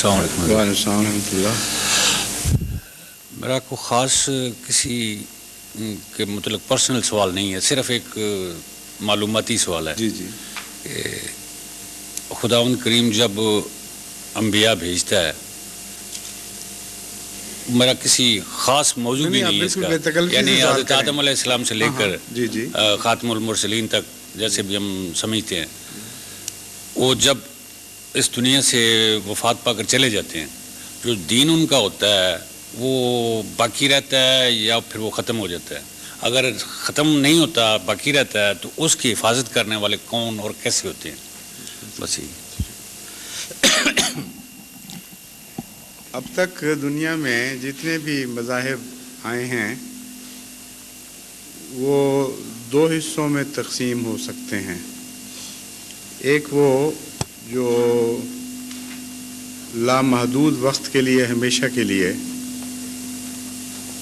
السلام علیکم. وعلیکم السلام ورحمۃ اللہ. میرا کوئی خاص کسی کے متعلق پرسنل سوال نہیں ہے، صرف ایک معلوماتی سوال ہے. جی جی. کہ خداوند کریم جب انبیاء بھیجتا ہے، میرا کسی خاص موضوع بھی نہیں ہے اس کا، یعنی حضرت آدم علیہ السلام سے لے کر خاتم المرسلین تک جیسے بھی ہم سمجھتے ہیں، وہ جب اس دنیا سے وفات پا کر چلے جاتے ہیں، جو دین ان کا ہوتا ہے وہ باقی رہتا ہے یا پھر وہ ختم ہو جاتا ہے؟ اگر ختم نہیں ہوتا، باقی رہتا ہے، تو اس کی حفاظت کرنے والے کون اور کیسے ہوتے ہیں؟ بس یہی. اب تک دنیا میں جتنے بھی مذاہب آئے ہیں وہ دو حصوں میں تقسیم ہو سکتے ہیں. ایک وہ جو لامحدود وقت کے لیے، ہمیشہ کے لیے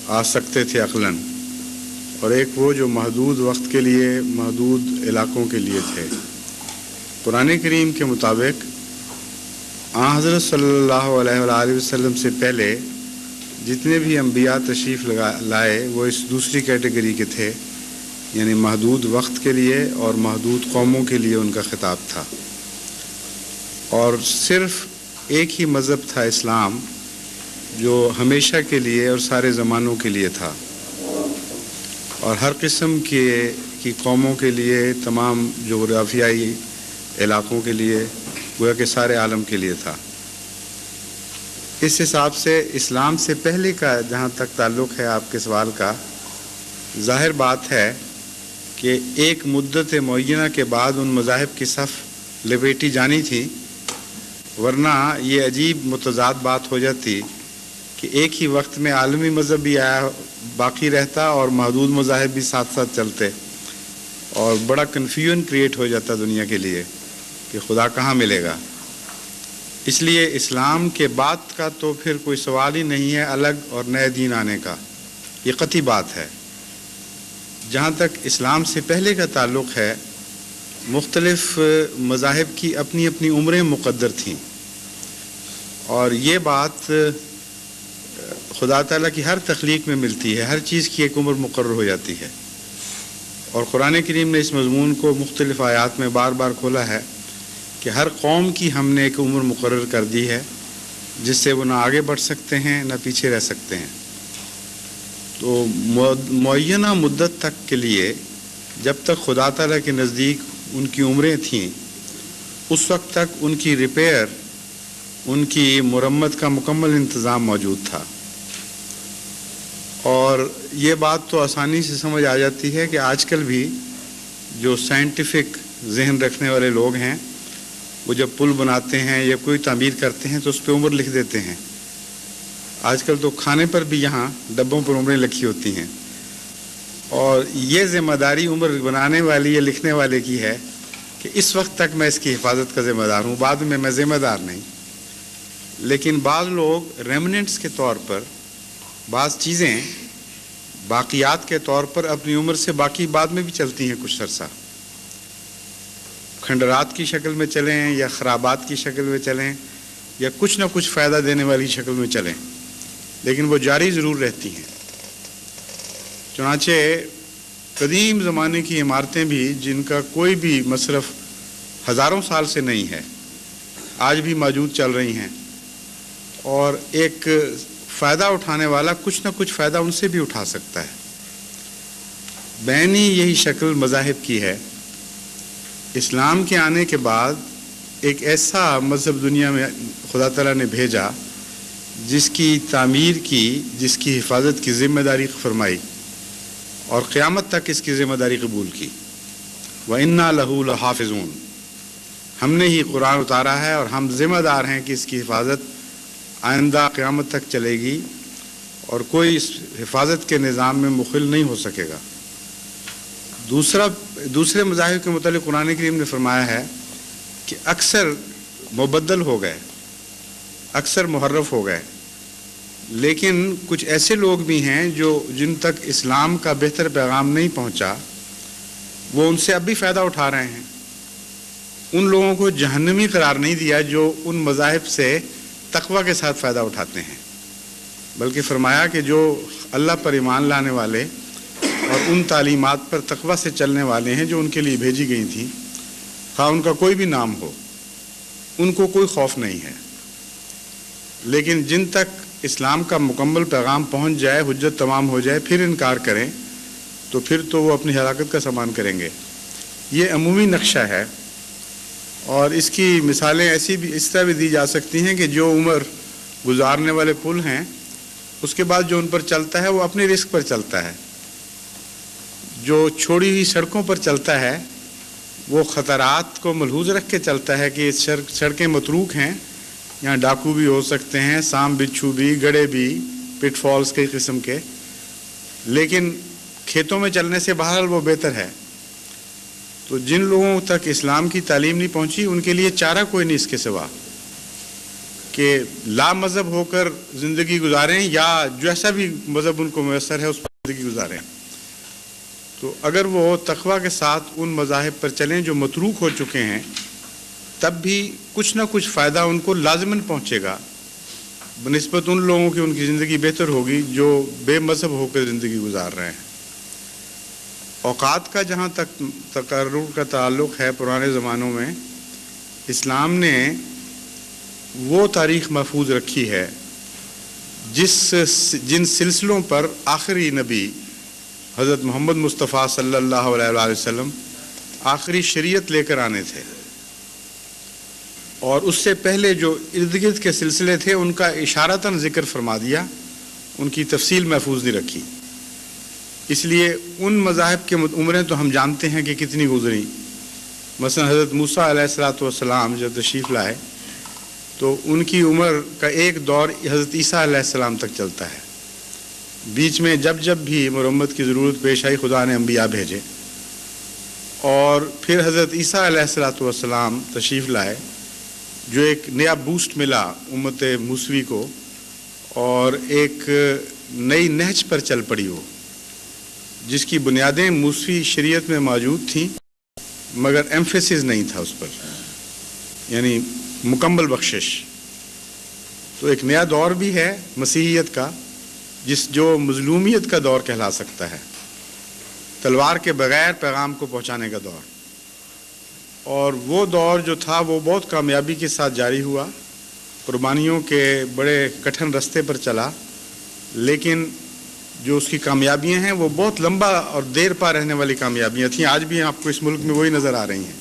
آ سکتے تھے عقلاً، اور ایک وہ جو محدود وقت کے لیے، محدود علاقوں کے لیے تھے. قرآن کریم کے مطابق حضرت صلی اللہ علیہ وآلہ وسلم سے پہلے جتنے بھی انبیاء تشریف لائے وہ اس دوسری کیٹیگری کے تھے، یعنی محدود وقت کے لیے اور محدود قوموں کے لیے ان کا خطاب تھا. اور صرف ایک ہی مذہب تھا اسلام، جو ہمیشہ کے لیے اور سارے زمانوں کے لیے تھا، اور ہر قسم کی قوموں کے لیے، تمام جغرافیائی علاقوں کے لیے، گویا کہ سارے عالم کے لیے تھا. اس حساب سے اسلام سے پہلے کا جہاں تک تعلق ہے آپ کے سوال کا، ظاہر بات ہے کہ ایک مدت معینہ کے بعد ان مذاہب کی صف لپیٹی جانی تھی، ورنہ یہ عجیب متضاد بات ہو جاتی کہ ایک ہی وقت میں عالمی مذہب بھی آیا، باقی رہتا، اور محدود مذاہب بھی ساتھ ساتھ چلتے، اور بڑا کنفیوژن کریٹ ہو جاتا دنیا کے لیے کہ خدا کہاں ملے گا. اس لیے اسلام کے بعد کا تو پھر کوئی سوال ہی نہیں ہے الگ اور نئے دین آنے کا، یہ قطعی بات ہے. جہاں تک اسلام سے پہلے کا تعلق ہے، مختلف مذاہب کی اپنی اپنی عمریں مقدر تھیں، اور یہ بات خدا تعالیٰ کی ہر تخلیق میں ملتی ہے. ہر چیز کی ایک عمر مقرر ہو جاتی ہے، اور قرآن کریم نے اس مضمون کو مختلف آیات میں بار بار کھولا ہے کہ ہر قوم کی ہم نے ایک عمر مقرر کر دی ہے جس سے وہ نہ آگے بڑھ سکتے ہیں نہ پیچھے رہ سکتے ہیں. تو معینہ مدت تک کے لیے جب تک خدا تعالیٰ کے نزدیک ان کی عمریں تھیں، اس وقت تک ان کی ریپیئر، ان کی مرمت کا مکمل انتظام موجود تھا. اور یہ بات تو آسانی سے سمجھ آ جاتی ہے کہ آج کل بھی جو سائنٹیفک ذہن رکھنے والے لوگ ہیں، وہ جب پل بناتے ہیں یا کوئی تعمیر کرتے ہیں تو اس پہ عمر لکھ دیتے ہیں. آج کل تو کھانے پر بھی یہاں ڈبوں پر عمریں لکھی ہوتی ہیں، اور یہ ذمہ داری عمر بنانے والی یا لکھنے والے کی ہے کہ اس وقت تک میں اس کی حفاظت کا ذمہ دار ہوں، بعد میں ذمہ دار نہیں. لیکن بعض لوگ ریمننٹس کے طور پر بعض چیزیں باقیات کے طور پر اپنی عمر سے باقی بعد میں بھی چلتی ہیں، کچھ عرصہ کھنڈرات کی شکل میں چلیں یا خرابات کی شکل میں چلیں یا کچھ نہ کچھ فائدہ دینے والی شکل میں چلیں، لیکن وہ جاری ضرور رہتی ہیں. چنانچہ قدیم زمانے کی عمارتیں بھی جن کا کوئی بھی مصرف ہزاروں سال سے نہیں ہے، آج بھی موجود چل رہی ہیں، اور ایک فائدہ اٹھانے والا کچھ نہ کچھ فائدہ ان سے بھی اٹھا سکتا ہے. بینی یہی شکل مذاہب کی ہے. اسلام کے آنے کے بعد ایک ایسا مذہب دنیا میں خدا تعالیٰ نے بھیجا جس کی تعمیر کی، جس کی حفاظت کی ذمہ داری فرمائی، اور قیامت تک اس کی ذمہ داری قبول کی. وَإِنَّا لَهُ لَحَافِظُونَ. ہم نے ہی قرآن اتارا ہے اور ہم ذمہ دار ہیں کہ اس کی حفاظت آئندہ قیامت تک چلے گی، اور کوئی اس حفاظت کے نظام میں مخل نہیں ہو سکے گا. دوسرے مذاہب کے متعلق قرآن کریم نے فرمایا ہے کہ اکثر مبدل ہو گئے، اکثر محرف ہو گئے، لیکن کچھ ایسے لوگ بھی ہیں جن تک اسلام کا بہتر پیغام نہیں پہنچا، وہ ان سے اب بھی فائدہ اٹھا رہے ہیں. ان لوگوں کو جہنمی قرار نہیں دیا جو ان مذاہب سے تقوی کے ساتھ فائدہ اٹھاتے ہیں، بلکہ فرمایا کہ جو اللہ پر ایمان لانے والے اور ان تعلیمات پر تقوی سے چلنے والے ہیں جو ان کے لیے بھیجی گئی تھیں، خواہ ان کا کوئی بھی نام ہو، ان کو کوئی خوف نہیں ہے۔ لیکن جن تک اسلام کا مکمل پیغام پہنچ جائے، حجت تمام ہو جائے، پھر انکار کریں تو پھر تو وہ اپنی ہلاکت کا سامان کریں گے۔ یہ عمومی نقشہ ہے، اور اس کی مثالیں اس طرح بھی دی جا سکتی ہیں کہ جو عمر گزارنے والے پل ہیں، اس کے بعد جو ان پر چلتا ہے وہ اپنے رزق پر چلتا ہے، جو چھوڑی ہوئی سڑکوں پر چلتا ہے وہ خطرات کو ملحوظ رکھ کے چلتا ہے کہ سڑکیں متروک ہیں، یہاں ڈاکو بھی ہو سکتے ہیں، سام بچھو بھی، گڑے بھی، پٹ فالز کے قسم کے، لیکن کھیتوں میں چلنے سے بہرحال وہ بہتر ہے۔ تو جن لوگوں تک اسلام کی تعلیم نہیں پہنچی ان کے لیے چارہ کوئی نہیں اس کے سوا کہ لا مذہب ہو کر زندگی گزاریں یا جیسا بھی مذہب ان کو میسر ہے اس پر زندگی گزاریں۔ تو اگر وہ تقوی کے ساتھ ان مذاہب پر چلیں جو متروک ہو چکے ہیں، تب بھی کچھ نہ کچھ فائدہ ان کو لازماً پہنچے گا بنسبت ان لوگوں کی، ان کی زندگی بہتر ہوگی جو بے مذہب ہو کر زندگی گزار رہے ہیں۔ اوقات کا جہاں تک تقرر کا تعلق ہے، پرانے زمانوں میں اسلام نے وہ تاریخ محفوظ رکھی ہے جن سلسلوں پر آخری نبی حضرت محمد مصطفیٰ صلی اللہ علیہ وآلہ وسلم آخری شریعت لے کر آنے تھے، اور اس سے پہلے جو ارد گرد کے سلسلے تھے ان کا اشارتاً ذکر فرما دیا، ان کی تفصیل محفوظ نہیں رکھی۔ اس لیے ان مذاہب کے عمریں تو ہم جانتے ہیں کہ کتنی گزری۔ مثلا حضرت موسیٰ علیہ السلام جب تشریف لائے تو ان کی عمر کا ایک دور حضرت عیسیٰ علیہ السلام تک چلتا ہے۔ بیچ میں جب بھی مرمت کی ضرورت پیش آئی خدا نے انبیاء بھیجے، اور پھر حضرت عیسیٰ علیہ السلام تشریف لائے، جو ایک نیا بوسٹ ملا امت موسوی کو، اور ایک نئی نہج پر چل پڑی ہو جس کی بنیادیں موسوی شریعت میں موجود تھیں مگر ایمفیسس نہیں تھا اس پر، یعنی مکمل بخشش۔ تو ایک نیا دور بھی ہے مسیحیت کا جو مظلومیت کا دور کہلا سکتا ہے، تلوار کے بغیر پیغام کو پہنچانے کا دور، اور وہ دور جو تھا وہ بہت کامیابی کے ساتھ جاری ہوا، قربانیوں کے بڑے کٹھن رستے پر چلا، لیکن جو اس کی کامیابیاں ہیں وہ بہت لمبا اور دیر پا رہنے والی کامیابیاں تھیں، آج بھی آپ کو اس ملک میں وہی نظر آ رہی ہیں۔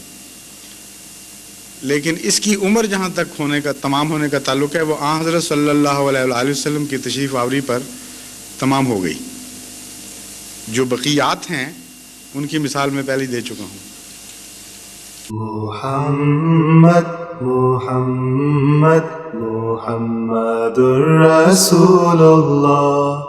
لیکن اس کی عمر جہاں تک تمام ہونے کا تعلق ہے وہ آن حضرت صلی اللہ علیہ وآلہ وسلم کی تشریف آوری پر تمام ہو گئی۔ جو بقیات ہیں ان کی مثال میں پہلے دے چکا ہوں۔ محمد محمد محمد رسول اللہ۔